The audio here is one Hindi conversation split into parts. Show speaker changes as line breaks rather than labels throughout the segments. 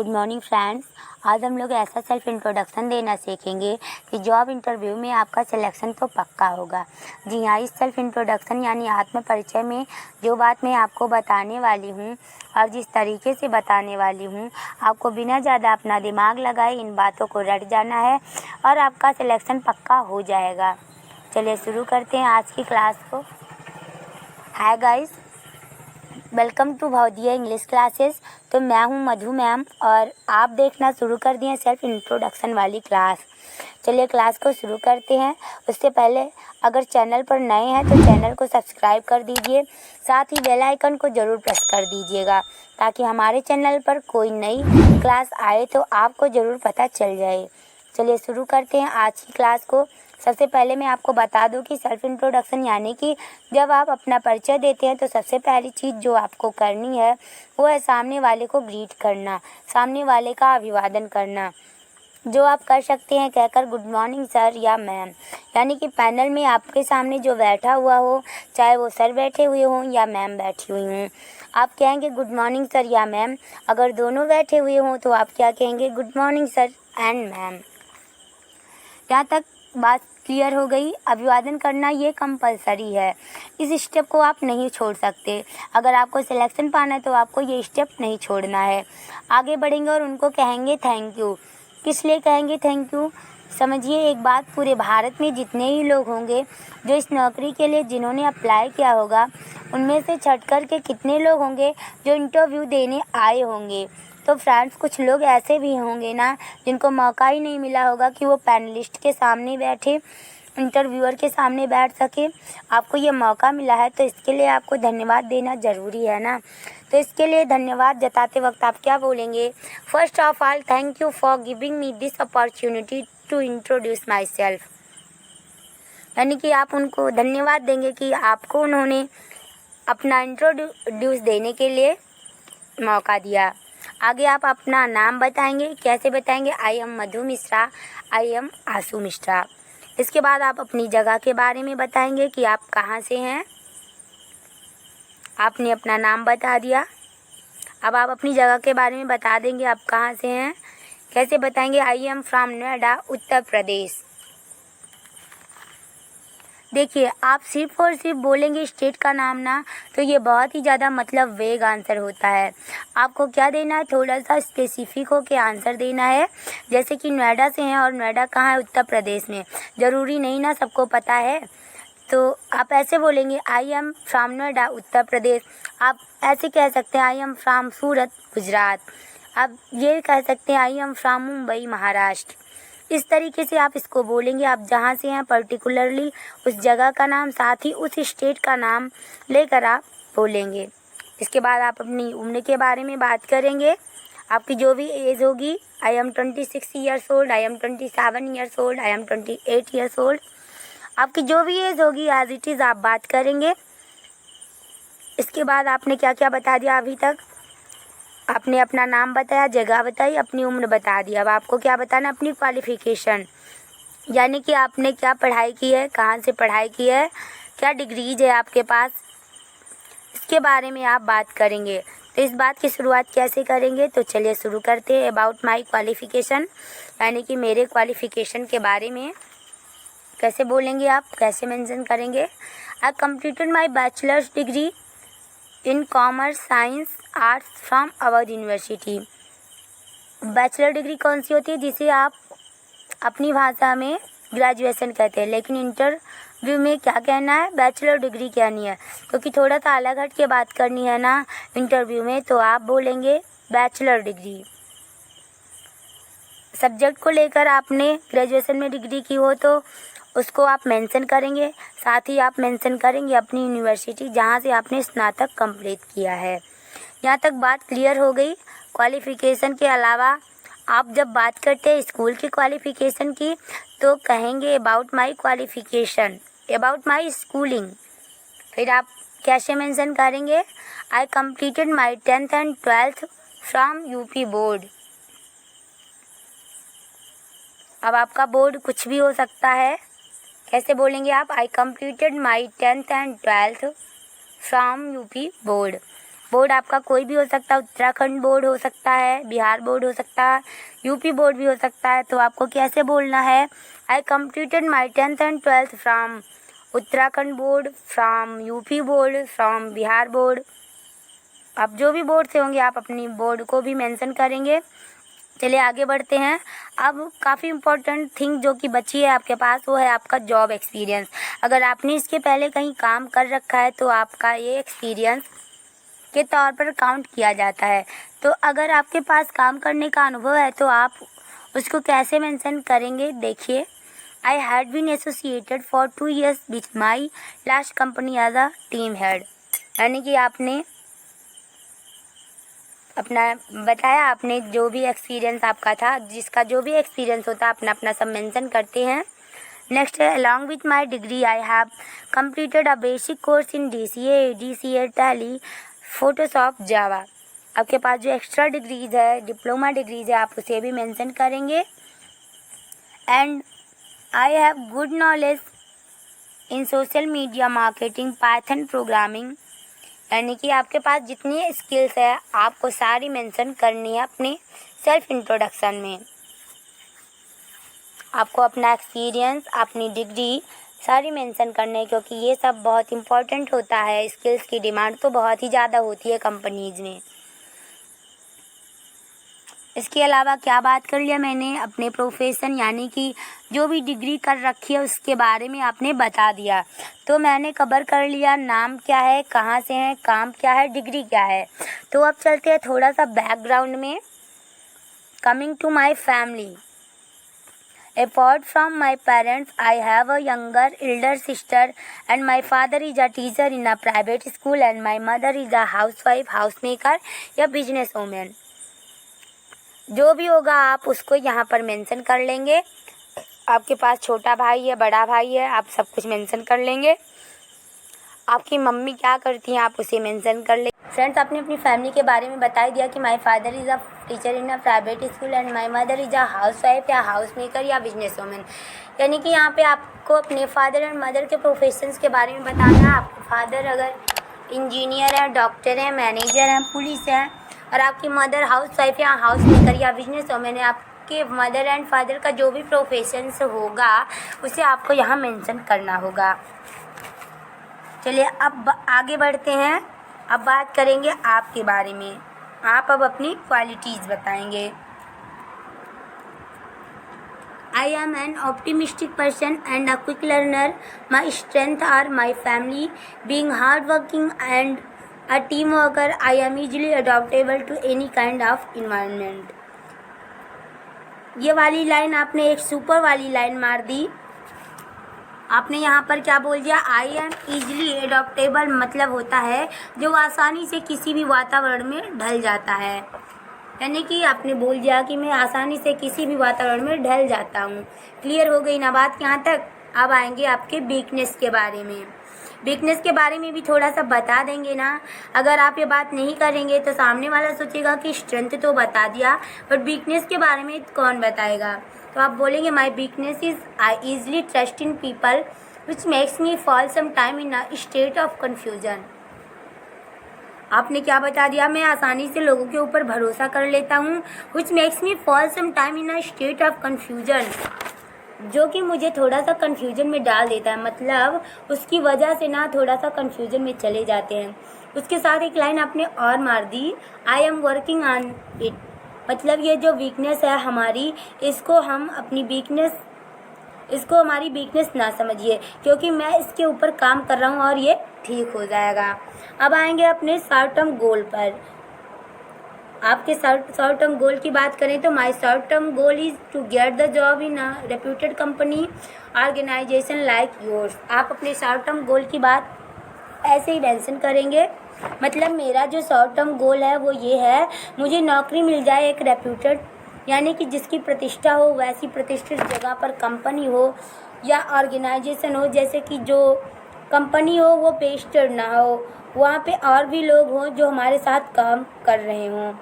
Good morning friends. आज हम लोग ऐसा सेल्फ इंट्रोडक्शन देना सीखेंगे कि जॉब इंटरव्यू में आपका सिलेक्शन तो पक्का होगा। जी हाँ, इस सेल्फ इंट्रोडक्शन यानी आत्म परिचय में जो बात मैं आपको बताने वाली हूँ और जिस तरीके से बताने वाली हूँ, आपको बिना ज़्यादा अपना दिमाग लगाए इन बातों को रट जाना है और आपका सिलेक्शन पक्का हो जाएगा। चलिए शुरू करते हैं आज की क्लास को। Hi guys, welcome to Bhavdiya English classes. तो मैं हूं मधु मैम और आप देखना शुरू कर दिए सेल्फ इंट्रोडक्शन वाली क्लास। चलिए क्लास को शुरू करते हैं। उससे पहले अगर चैनल पर नए हैं तो चैनल को सब्सक्राइब कर दीजिए, साथ ही बेल आइकन को ज़रूर प्रेस कर दीजिएगा ताकि हमारे चैनल पर कोई नई क्लास आए तो आपको ज़रूर पता चल जाए। चलिए शुरू करते हैं आज की क्लास को। सबसे पहले मैं आपको बता दूं कि सेल्फ इंट्रोडक्शन यानी कि जब आप अपना परिचय देते हैं तो सबसे पहली चीज़ जो आपको करनी है वो है सामने वाले को ग्रीट करना, सामने वाले का अभिवादन करना, जो आप कर सकते हैं कहकर गुड मॉर्निंग सर या मैम। यानी कि पैनल में आपके सामने जो बैठा हुआ हो, चाहे वो सर बैठे हुए हों या मैम बैठी हुई हों, आप कहेंगे गुड मॉर्निंग सर या मैम। अगर दोनों बैठे हुए हों तो आप क्या कहेंगे, good morning sir and ma'am. यहाँ तक बात क्लियर हो गई। अभिवादन करना ये कंपलसरी है, इस स्टेप को आप नहीं छोड़ सकते। अगर आपको सिलेक्शन पाना है तो आपको ये स्टेप नहीं छोड़ना है। आगे बढ़ेंगे और उनको कहेंगे थैंक यू। किस लिए कहेंगे थैंक यू, समझिए एक बात, पूरे भारत में जितने ही लोग होंगे जो इस नौकरी के लिए जिन्होंने अप्लाई किया होगा, उनमें से छट कर के कितने लोग होंगे जो इंटरव्यू देने आए होंगे। तो फ्रेंड्स, कुछ लोग ऐसे भी होंगे ना जिनको मौका ही नहीं मिला होगा कि वो पैनलिस्ट के सामने बैठे, इंटरव्यूअर के सामने बैठ सके। आपको ये मौका मिला है तो इसके लिए आपको धन्यवाद देना ज़रूरी है ना। तो इसके लिए धन्यवाद जताते वक्त आप क्या बोलेंगे, first of all thank you for giving me this opportunity to introduce myself. यानी कि आप उनको धन्यवाद देंगे कि आपको उन्होंने अपना इंट्रोड्यूस देने के लिए मौका दिया। आगे आप अपना नाम बताएंगे। कैसे बताएंगे, I am Madhu Mishra, I am Ashu Mishra. इसके बाद आप अपनी जगह के बारे में बताएंगे कि आप कहाँ से हैं। आपने अपना नाम बता दिया। अब आप अपनी जगह के बारे में बता देंगे आप कहाँ से हैं। कैसे बताएंगे, I am from Noida, Uttar Pradesh. देखिए, आप सिर्फ और सिर्फ बोलेंगे स्टेट का नाम ना, तो ये बहुत ही ज़्यादा मतलब वेग आंसर होता है। आपको क्या देना है, थोड़ा सा स्पेसिफिक होके आंसर देना है। जैसे कि नोएडा से हैं और नोएडा कहाँ है, उत्तर प्रदेश में। ज़रूरी नहीं ना सबको पता है, तो आप ऐसे बोलेंगे I am from Noida, Uttar Pradesh. आप ऐसे कह सकते हैं आई एम फ्रॉम सूरत, गुजरात। आप ये कह सकते हैं I am from Mumbai, Maharashtra. इस तरीके से आप इसको बोलेंगे। आप जहाँ से हैं पर्टिकुलरली उस जगह का नाम, साथ ही उस स्टेट का नाम लेकर आप बोलेंगे। इसके बाद आप अपनी उम्र के बारे में बात करेंगे। आपकी जो भी एज होगी, I am 26 years old, I am 27 years old, I am 28 years old. आपकी जो भी एज होगी एज इट इज़ आप बात करेंगे। इसके बाद आपने क्या क्या बता दिया अभी तक, आपने अपना नाम बताया, जगह बताई, अपनी उम्र बता दी। अब आपको क्या बताना, अपनी क्वालिफ़िकेशन, यानी कि आपने क्या पढ़ाई की है, कहाँ से पढ़ाई की है, क्या डिग्रीज है आपके पास, इसके बारे में आप बात करेंगे। तो इस बात की शुरुआत कैसे करेंगे, तो चलिए शुरू करते हैं। अबाउट माई क्वालिफ़िकेशन, यानी कि मेरे क्वालिफ़िकेशन के बारे में कैसे बोलेंगे आप, कैसे मेंशन करेंगे। I completed my bachelors degree in commerce science arts from Awadh university. Bachelor degree कौन सी होती है, जिसे आप अपनी भाषा में ग्रेजुएशन कहते हैं, लेकिन इंटरव्यू में क्या कहना है, बैचलर डिग्री कहनी है। क्योंकि थोड़ा सा अलग हट के बात करनी है ना इंटरव्यू में, तो आप बोलेंगे बैचलर डिग्री। सब्जेक्ट को लेकर आपने ग्रेजुएशन में डिग्री की हो तो उसको आप मेंशन करेंगे। साथ ही आप मेंशन करेंगे अपनी यूनिवर्सिटी जहाँ से आपने स्नातक कंप्लीट किया है। यहाँ तक बात क्लियर हो गई। क्वालिफ़िकेशन के अलावा आप जब बात करते हैं स्कूल की क्वालिफ़िकेशन की, तो कहेंगे about my qualification, about my schooling. फिर आप कैसे मेंशन करेंगे, I completed my 10th and 12th from UP board. अब आपका बोर्ड कुछ भी हो सकता है। कैसे बोलेंगे आप, I completed my 10th and 12th from UP board. Board आपका कोई भी हो सकता है, उत्तराखंड बोर्ड हो सकता है, बिहार बोर्ड हो सकता है, यूपी बोर्ड भी हो सकता है। तो आपको कैसे बोलना है, I completed my 10th and 12th from Uttarakhand board, from UP board, from Bihar board. आप जो भी बोर्ड से होंगे आप अपनी बोर्ड को भी मेंशन करेंगे। चलिए आगे बढ़ते हैं। अब काफ़ी इम्पोर्टेंट थिंग जो कि बची है आपके पास, वो है आपका जॉब एक्सपीरियंस। अगर आपने इसके पहले कहीं काम कर रखा है तो आपका ये एक्सपीरियंस के तौर पर काउंट किया जाता है। तो अगर आपके पास काम करने का अनुभव है तो आप उसको कैसे मेंशन करेंगे, देखिए। I had been associated for 2 years with my last company as a team head. यानी कि आपने अपना बताया, आपने जो भी एक्सपीरियंस आपका था, जिसका जो भी एक्सपीरियंस होता है अपना अपना सब मेंशन करते हैं। नेक्स्ट है, along with my degree I have completed a basic course in DCA Tally, Photoshop, Java. आपके पास जो एक्स्ट्रा डिग्रीज है, डिप्लोमा डिग्रीज है, आप उसे भी मेंशन करेंगे। And I have good knowledge in social media marketing, Python programming. यानी कि आपके पास जितनी स्किल्स है आपको सारी मेंशन करनी है अपने सेल्फ इंट्रोडक्शन में। आपको अपना एक्सपीरियंस, अपनी डिग्री सारी मेंशन करनी है, क्योंकि ये सब बहुत इम्पोर्टेंट होता है। स्किल्स की डिमांड तो बहुत ही ज़्यादा होती है कंपनीज़ में। इसके अलावा क्या बात कर लिया मैंने, अपने प्रोफेशन यानी कि जो भी डिग्री कर रखी है उसके बारे में आपने बता दिया। तो मैंने कवर कर लिया नाम क्या है, कहाँ से है, काम क्या है, डिग्री क्या है। तो अब चलते हैं थोड़ा सा बैकग्राउंड में। Coming to my family, apart from my parents, I have a younger elder sister and my father is a teacher in a private school and my mother is a housewife, housemaker या business woman। जो भी होगा आप उसको यहाँ पर मेंशन कर लेंगे। आपके पास छोटा भाई है, बड़ा भाई है, आप सब कुछ मेंशन कर लेंगे। आपकी मम्मी क्या करती हैं आप उसे मेंशन कर लेंगे। फ्रेंड्स, आपने अपनी फैमिली के बारे में बता दिया कि my father is a teacher in a private school and my mother is a housewife या हाउस मेकर या बिजनेस वूमेन। यानी कि यहाँ पे आपको अपने फादर एंड मदर के प्रोफेशंस के बारे में बताना है। आपके फादर अगर इंजीनियर है, डॉक्टर है, मैनेजर है, पुलिस है, और आपकी मदर हाउसवाइफ या हाउस मेकर या बिजनेस वूमेन है, आपके मदर एंड फादर का जो भी प्रोफेशंस होगा उसे आपको यहाँ मेंशन करना होगा। चलिए अब आगे बढ़ते हैं। अब बात करेंगे आपके बारे में। आप अब अपनी क्वालिटीज़ बताएंगे। I am an optimistic person and a quick learner. My strength are my family, being hard working and a team worker. I am easily adaptable to any kind of environment. ये वाली लाइन आपने एक सुपर वाली लाइन मार दी। आपने यहाँ पर क्या बोल दिया, आई एम ईजिली एडॉप्टेबल, मतलब होता है जो आसानी से किसी भी वातावरण में ढल जाता है। यानी कि आपने बोल दिया कि मैं आसानी से किसी भी वातावरण में ढल जाता हूँ। क्लियर हो गई ना बात यहाँ तक। अब आएंगे आपके वीकनेस के बारे में। वीकनेस के बारे में भी थोड़ा सा बता देंगे ना। अगर आप ये बात नहीं करेंगे तो सामने वाला सोचेगा कि स्ट्रेंथ तो बता दिया बट वीकनेस के बारे में कौन बताएगा। तो आप बोलेंगे my weakness is I easily trust in people which makes me fall some time in a state of confusion. आपने क्या बता दिया, मैं आसानी से लोगों के ऊपर भरोसा कर लेता हूँ। Which makes me fall some time in a state of confusion, जो कि मुझे थोड़ा सा कन्फ्यूजन में डाल देता है, मतलब उसकी वजह से ना थोड़ा सा कन्फ्यूजन में चले जाते हैं। उसके साथ एक लाइन आपने और मार दी, I am working on it. मतलब ये जो वीकनेस है हमारी, इसको हमारी वीकनेस ना समझिए, क्योंकि मैं इसके ऊपर काम कर रहा हूँ और ये ठीक हो जाएगा। अब आएंगे अपने शॉर्ट टर्म गोल पर। आपके शॉर्ट टर्म गोल की बात करें तो my short term goal is to get the job in a reputed company organisation like yours. आप अपने शॉर्ट टर्म गोल की बात ऐसे ही मेंशन करेंगे, मतलब मेरा जो शॉर्ट टर्म गोल है वो ये है, मुझे नौकरी मिल जाए एक रेप्यूटेड, यानी कि जिसकी प्रतिष्ठा हो, वैसी प्रतिष्ठित जगह पर कंपनी हो या ऑर्गेनाइजेशन हो, जैसे कि जो कंपनी हो वो पेस्टेड ना हो, वहाँ पे और भी लोग हों जो हमारे साथ काम कर रहे हों।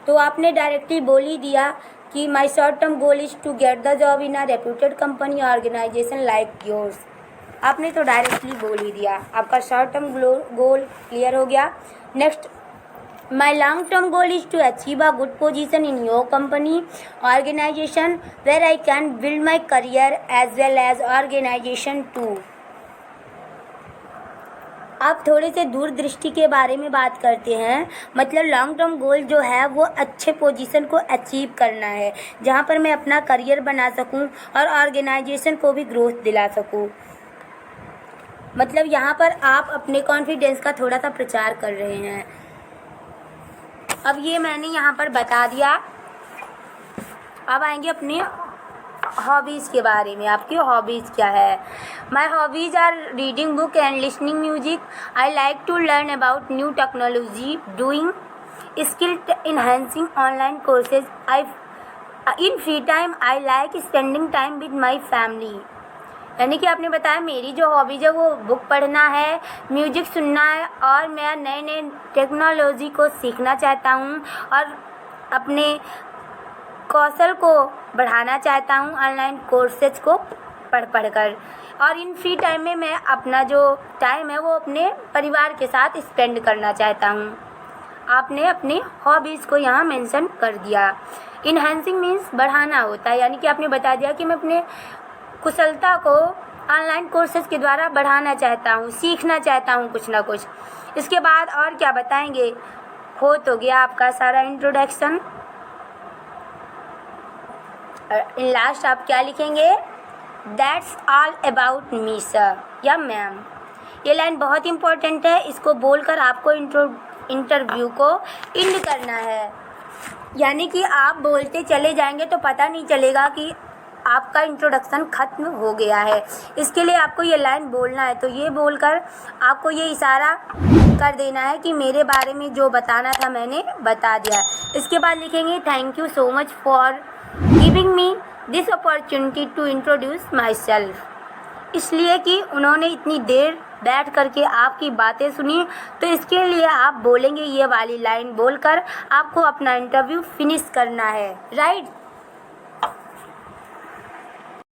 तो आपने डायरेक्टली बोल ही दिया कि my short term goal is to get the job in a reputed company organisation like yours. आपने तो डायरेक्टली बोल ही दिया। आपका शॉर्ट टर्म गोल क्लियर हो गया। Next My long-term goal is to achieve a good position in your company, organization, where I can build my career as well as organization too. अब थोड़े से दूरदृष्टि के बारे में बात करते हैं। मतलब लॉन्ग टर्म गोल जो है वो अच्छे पोजीशन को अचीव करना है, जहाँ पर मैं अपना करियर बना सकूँ और ऑर्गेनाइजेशन को भी ग्रोथ दिला सकूँ। मतलब यहाँ पर आप अपने कॉन्फिडेंस का थोड़ा सा प्रचार कर रहे हैं। अब ये मैंने यहाँ पर बता दिया। अब आएंगे अपने हॉबीज़ के बारे में। आपकी हॉबीज़ क्या है? My hobbies are reading book and listening music. I like to learn about new technology, doing skill enhancing online courses. In free time I like spending time with my family. यानी कि आपने बताया मेरी जो हॉबीज है वो बुक पढ़ना है, म्यूजिक सुनना है और मैं नए नए टेक्नोलॉजी को सीखना चाहता हूँ और अपने कौशल को बढ़ाना चाहता हूँ ऑनलाइन कोर्सेज को पढ़ कर। और इन फ्री टाइम में मैं अपना जो टाइम है वो अपने परिवार के साथ स्पेंड करना चाहता हूँ। आपने अपने हॉबीज़ को यहाँ मेंशन कर दिया। इन्हेंसिंग मीन्स बढ़ाना होता है, यानी कि आपने बता दिया कि मैं अपने कुशलता को ऑनलाइन कोर्सेज के द्वारा बढ़ाना चाहता हूँ, सीखना चाहता हूँ कुछ ना कुछ। इसके बाद और क्या बताएंगे? हो तो गया आपका सारा इंट्रोडक्शन। इन लास्ट आप क्या लिखेंगे? That's all about me sir या मैम। ये लाइन बहुत इंपॉर्टेंट है, इसको बोलकर आपको इंटरव्यू को एंड करना है। यानी कि आप बोलते चले जाएंगे तो पता नहीं चलेगा कि आपका इंट्रोडक्शन ख़त्म हो गया है। इसके लिए आपको ये लाइन बोलना है। तो ये बोलकर आपको ये इशारा कर देना है कि मेरे बारे में जो बताना था मैंने बता दिया। इसके बाद लिखेंगे thank you so much for giving me this opportunity to introduce myself. इसलिए कि उन्होंने इतनी देर बैठ करके आपकी बातें सुनी, तो इसके लिए आप बोलेंगे ये वाली लाइन बोलकर आपको अपना इंटरव्यू फिनिश करना है। राइट।